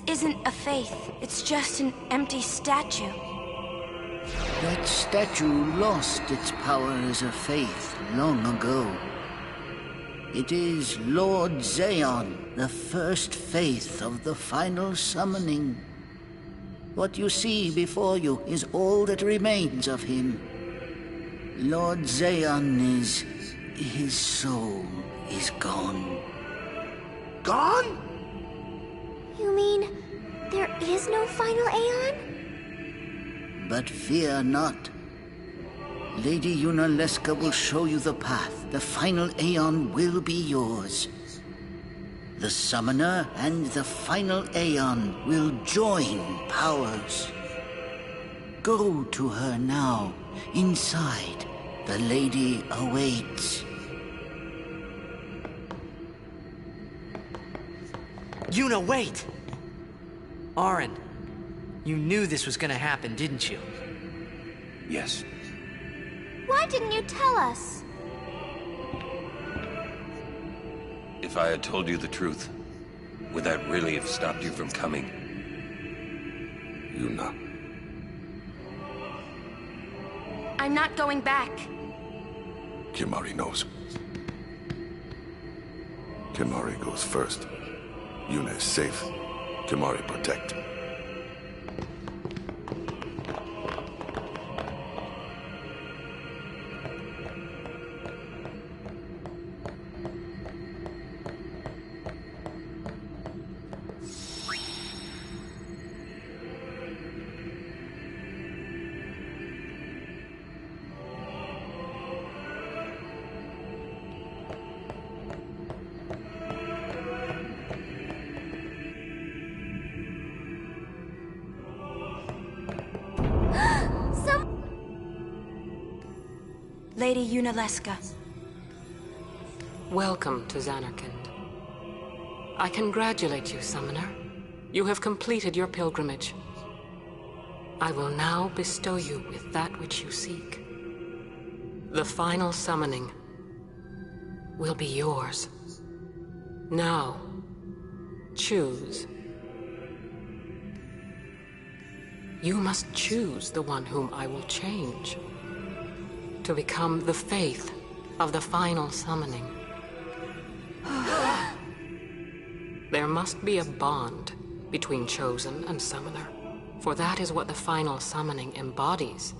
isn't a faith. It's just an empty statue. That statue lost its power as a faith long ago. It is Lord Zeon, the first faith of the final summoning. What you see before you is all that remains of him. Lord Zeon is... his soul is gone. Gone? You mean there is no final Aeon? But fear not. Lady Yunalesca will show you the path. The final Aeon will be yours. The Summoner and the final Aeon will join powers. Go to her now. Inside, the lady awaits. Yuna, wait! Auron, you knew this was gonna happen, didn't you? Yes. Why didn't you tell us? If I had told you the truth, would that really have stopped you from coming? Yuna. I'm not going back. Kimahri knows. Kimahri goes first. Yuna is safe. Kimahri protect. Lady Yunalesca. Welcome to Zanarkand. I congratulate you, Summoner. You have completed your pilgrimage. I will now bestow you with that which you seek. The final summoning will be yours. Now, choose. You must choose the one whom I will change, to become the faith of the final summoning. There must be a bond between Chosen and Summoner, for that is what the final summoning embodies.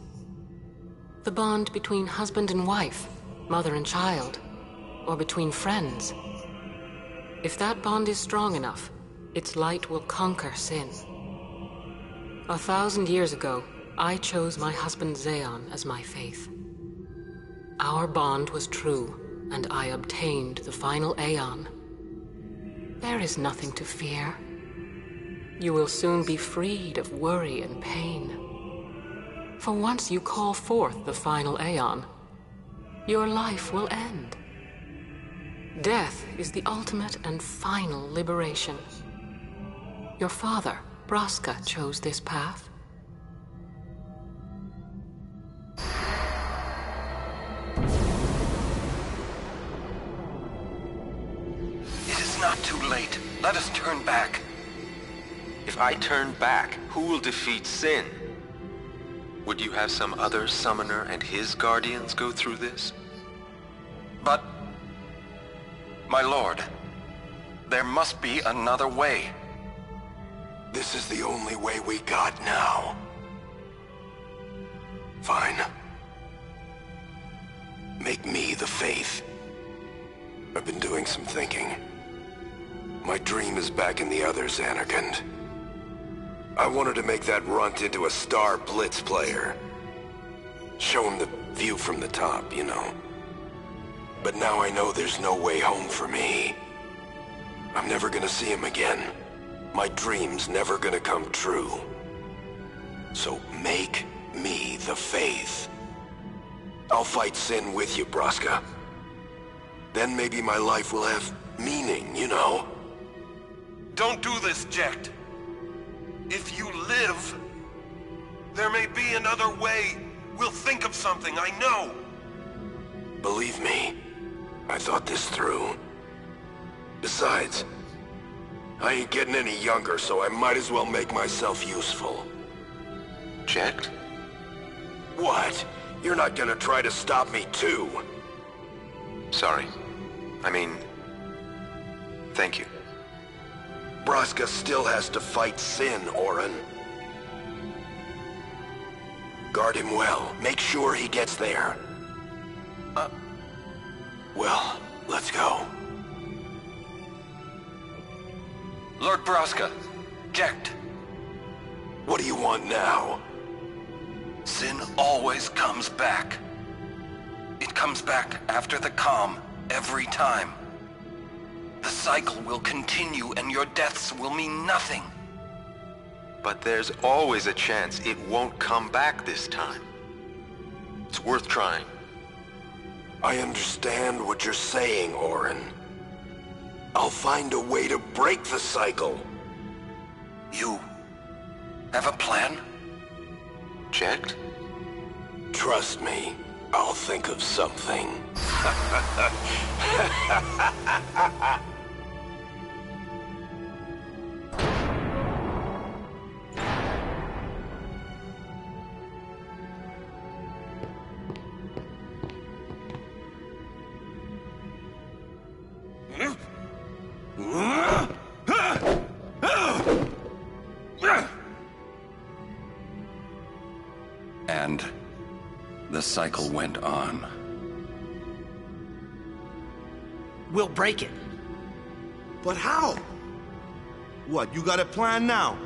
The bond between husband and wife, mother and child, or between friends. If that bond is strong enough, its light will conquer sin. 1,000 years ago, I chose my husband Zeon as my faith. Our bond was true, and I obtained the final Aeon. There is nothing to fear. You will soon be freed of worry and pain. For once you call forth the final Aeon, your life will end. Death is the ultimate and final liberation. Your father, Braska, chose this path. Not too late. Let us turn back. If I turn back, who will defeat sin? Would you have some other summoner and his guardians go through this? But, my lord, there must be another way. This is the only way we got now. Fine. Make me the faith. I've been doing some thinking. My dream is back in the other Zanarkand. I wanted to make that runt into a star blitz player. Show him the view from the top, you know. But now I know there's no way home for me. I'm never gonna see him again. My dream's never gonna come true. So make me the faith. I'll fight sin with you, Braska. Then maybe my life will have meaning, you know? Don't do this, Jecht. If you live, there may be another way. We'll think of something, I know. Believe me, I thought this through. Besides, I ain't getting any younger, so I might as well make myself useful. Checked? What? You're not gonna try to stop me too? Sorry. I mean... thank you. Braska still has to fight Sin, Orin. Guard him well. Make sure he gets there. Well, let's go. Lord Braska, checked. What do you want now? Sin always comes back. It comes back after the calm, every time. The cycle will continue and your deaths will mean nothing. But there's always a chance it won't come back this time. It's worth trying. I understand what you're saying, Orin. I'll find a way to break the cycle. You have a plan? Checked? Trust me, I'll think of something. And the cycle went on. We'll break it. But how? What, you got a plan now?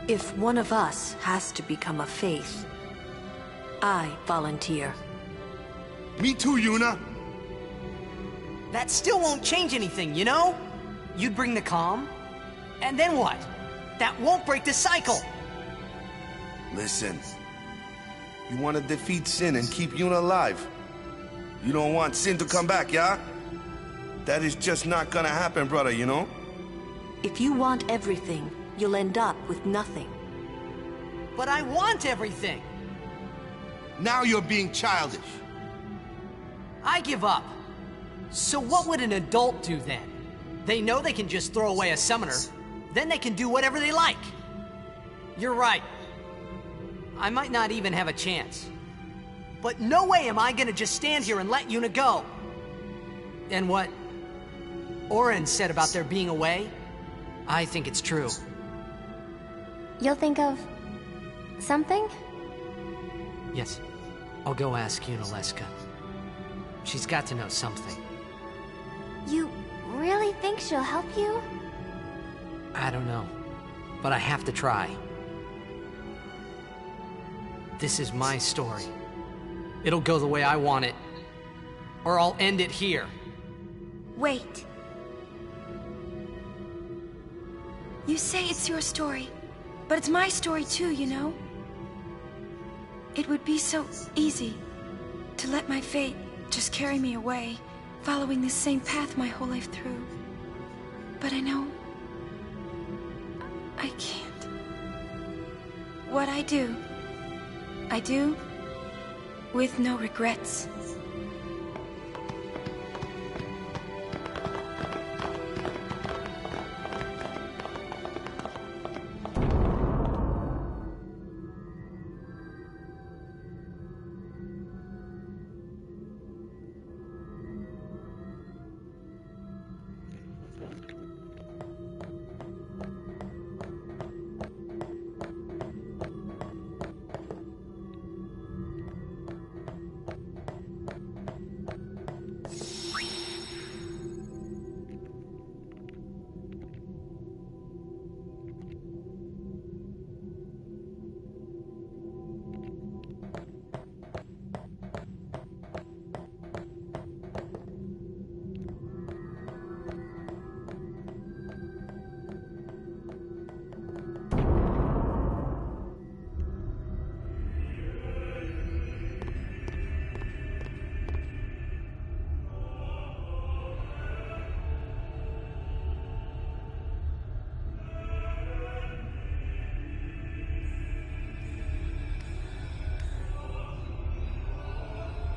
If one of us has to become a faith, I volunteer. Me too, Yuna. That still won't change anything, you know? You'd bring the calm, and then what? That won't break the cycle! Listen. You want to defeat Sin and keep Yuna alive. You don't want Sin to come back, yeah? That is just not gonna happen, brother, you know? If you want everything, you'll end up with nothing. But I want everything! Now you're being childish. I give up. So what would an adult do then? They know they can just throw away a summoner, then they can do whatever they like. You're right. I might not even have a chance. But no way am I gonna just stand here and let Yuna go. And what Orin said about there being a way, I think it's true. You'll think of something? Yes, I'll go ask Yunalesca. She's got to know something. You really think she'll help you? I don't know, but I have to try. This is my story. It'll go the way I want it, or I'll end it here. Wait. You say it's your story, but it's my story too, you know? It would be so easy to let my fate just carry me away, following this same path my whole life through. But I know I can't. What I do with no regrets.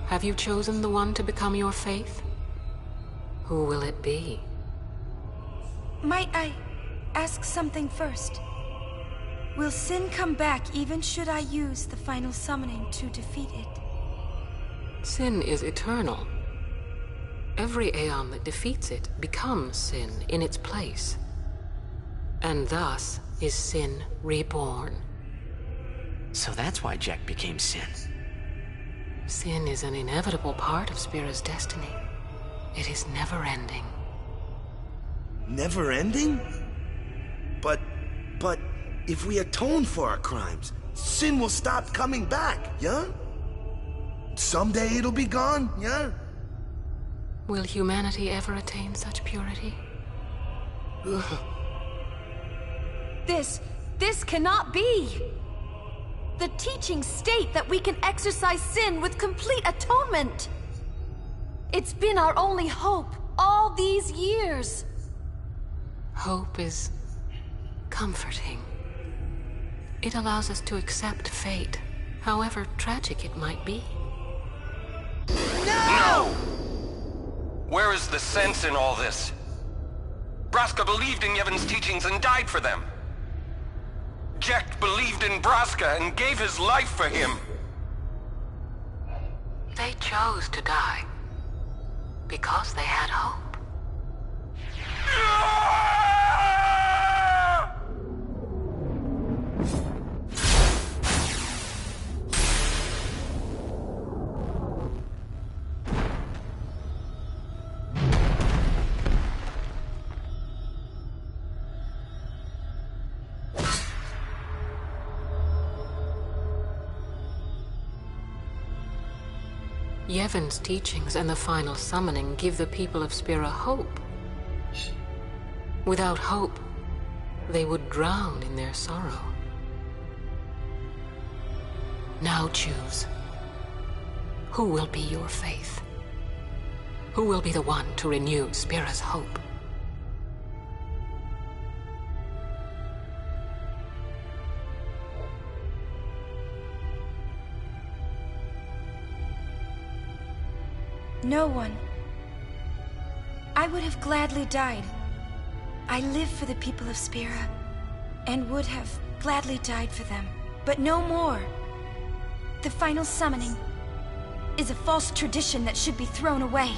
Have you chosen the one to become your faith? Who will it be? might I ask something first? Will sin come back even should I use the final summoning to defeat it? Sin is eternal. Every Aeon that defeats it becomes sin in its place. And thus is sin reborn. So that's why Jack became Sin. Sin is an inevitable part of Spira's destiny. It is never-ending. Never ending? But if we atone for our crimes, sin will stop coming back, yeah? Someday it'll be gone, yeah? Will humanity ever attain such purity? This cannot be! The teachings state that we can exercise sin with complete atonement! It's been our only hope all these years! Hope is comforting. It allows us to accept fate, however tragic it might be. No! Where is the sense in all this? Braska believed in Yevon's teachings and died for them. Jack believed in Braska and gave his life for him. They chose to die because they had hope. Yevon's teachings and the final summoning give the people of Spira hope. Without hope, they would drown in their sorrow. Now choose. Who will be your faith? Who will be the one to renew Spira's hope? No one. I would have gladly died. I live for the people of Spira, and would have gladly died for them, but no more. The final summoning is a false tradition that should be thrown away.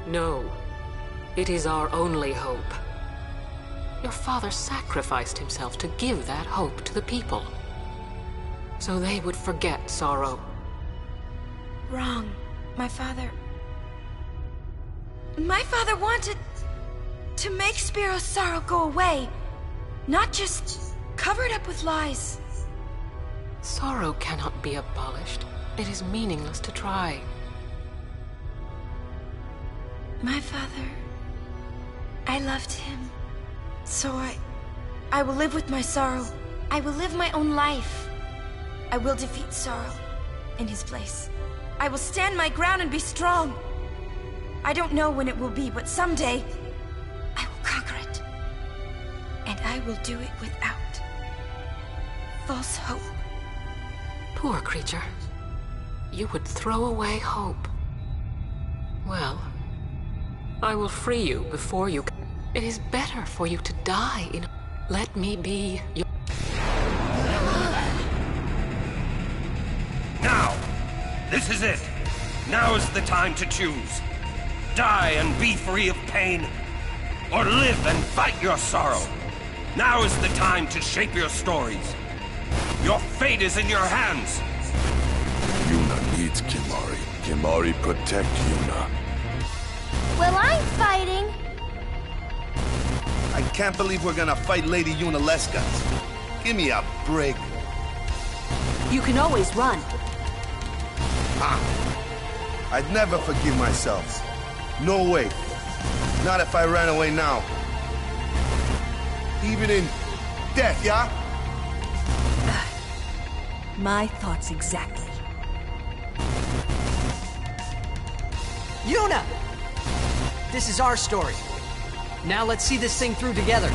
No, it is our only hope. Your father sacrificed himself to give that hope to the people, so they would forget sorrow. Wrong. My father wanted to make Spiro's sorrow go away, not just cover it up with lies. Sorrow cannot be abolished. It is meaningless to try. My father, I loved him. So I will live with my sorrow. I will live my own life. I will defeat sorrow in his place. I will stand my ground and be strong. I don't know when it will be, but someday I will conquer it. And I will do it without false hope. Poor creature. You would throw away hope. Well, I will free you before you... It is better for you to die in... Let me be your... Now! This is it! Now is the time to choose. Die and be free of pain, or live and fight your sorrow. Now is the time to shape your stories. Your fate is in your hands. Yuna needs Kimahri. Kimahri protect Yuna. Well, I'm fighting. I can't believe we're gonna fight Lady Yunalesca. Give me a break. You can always run. I'd never forgive myself. No way. Not if I ran away now. Even in death, yeah? My thoughts exactly. Yuna! This is our story. Now let's see this thing through together.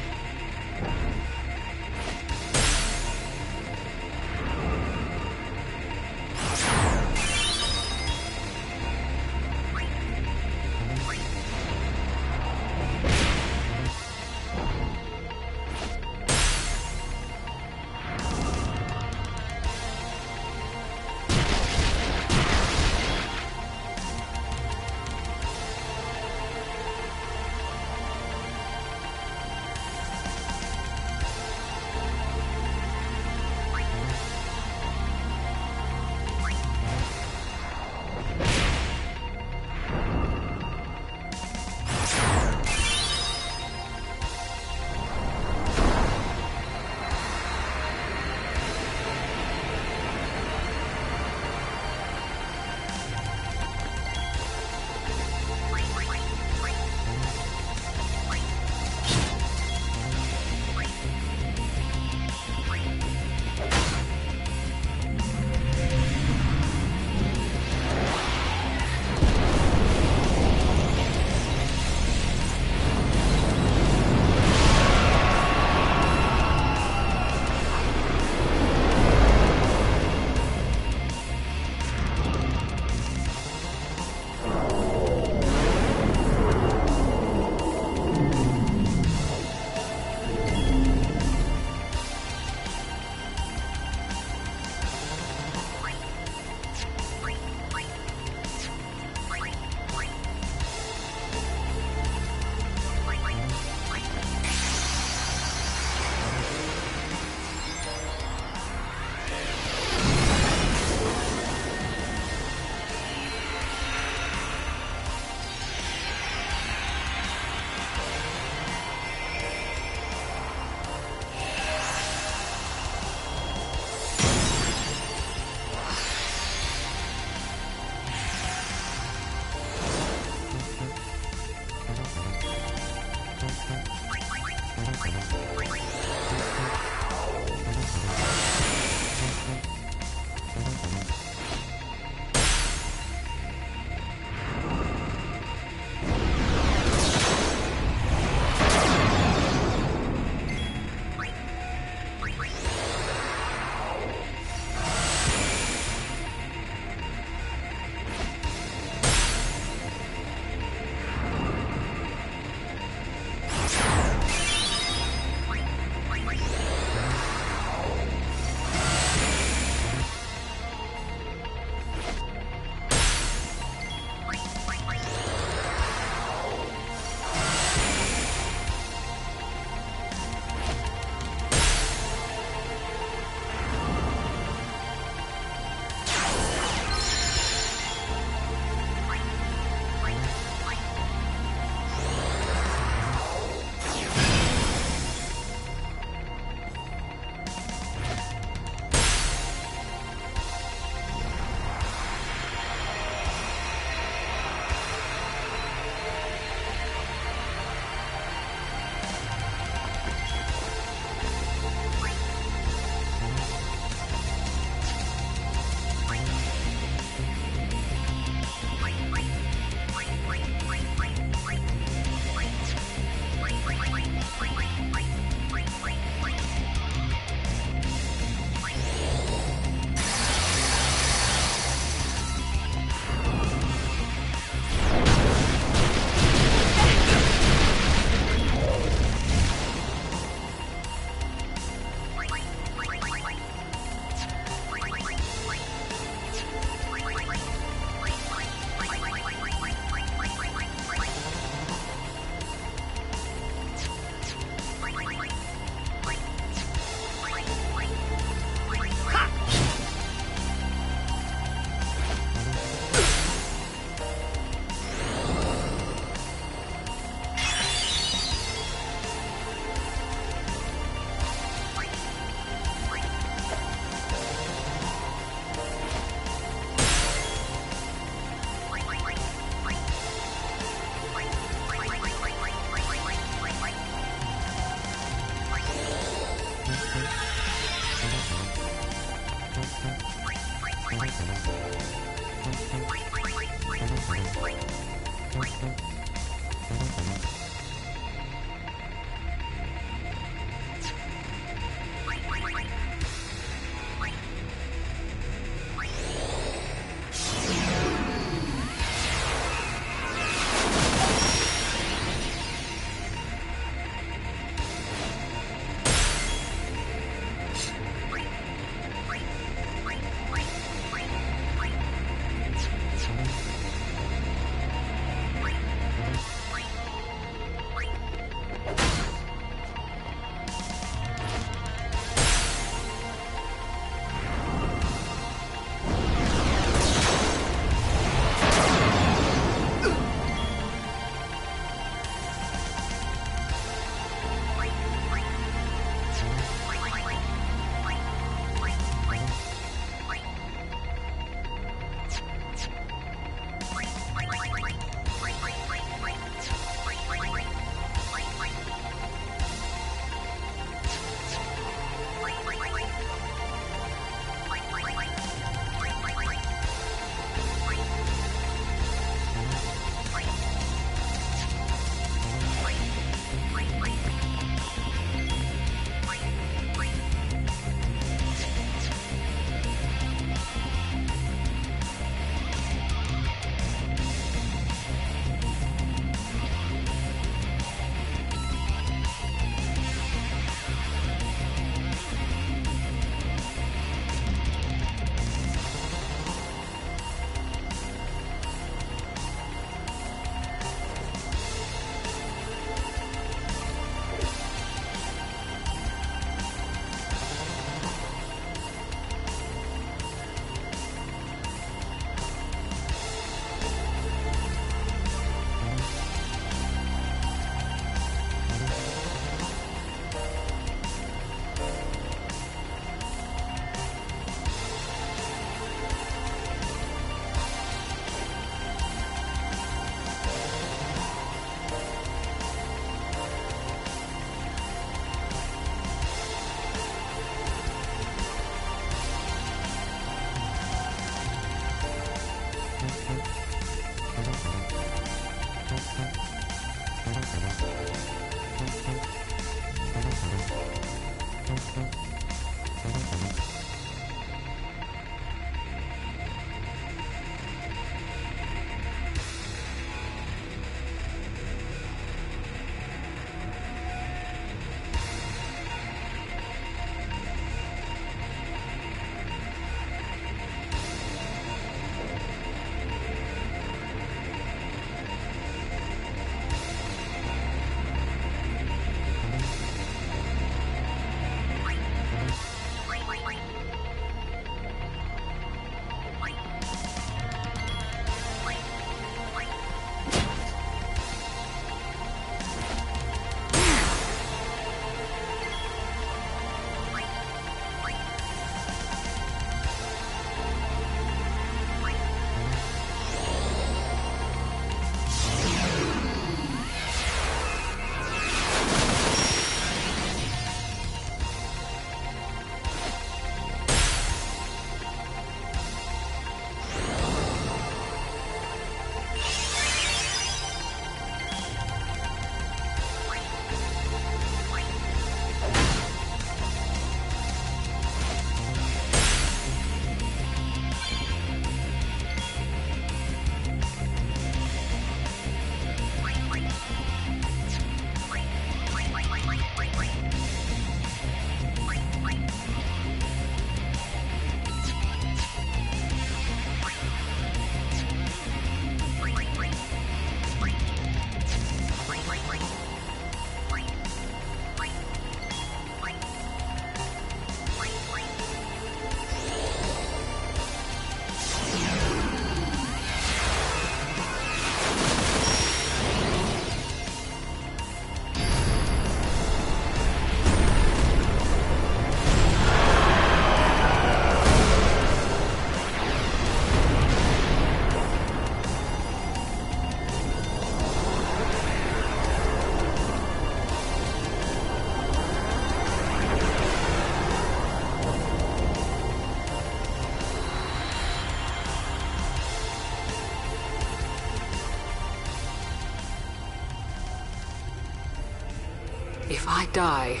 I die,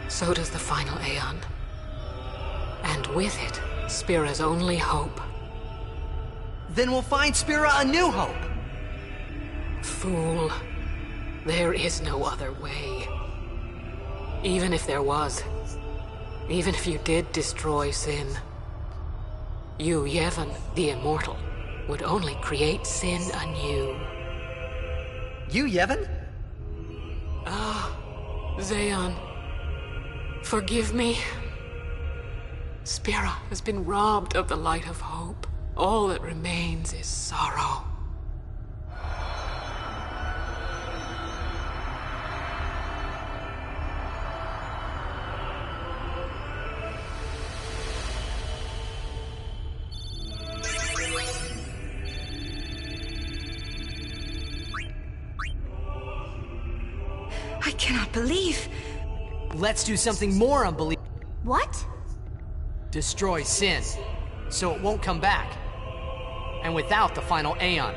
so does the final Aeon. And with it, Spira's only hope. Then we'll find Spira a new hope. Fool. There is no other way. Even if there was, even if you did destroy Sin, you, Yevon, the Immortal, would only create Sin anew. You, Yevon? Ah, Zeon. Forgive me. Spira has been robbed of the light of hope. All that remains is sorrow. I cannot believe... Let's do something more unbelievable. What? Destroy Sin, so it won't come back. And without the final Aeon.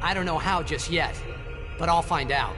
I don't know how just yet, but I'll find out.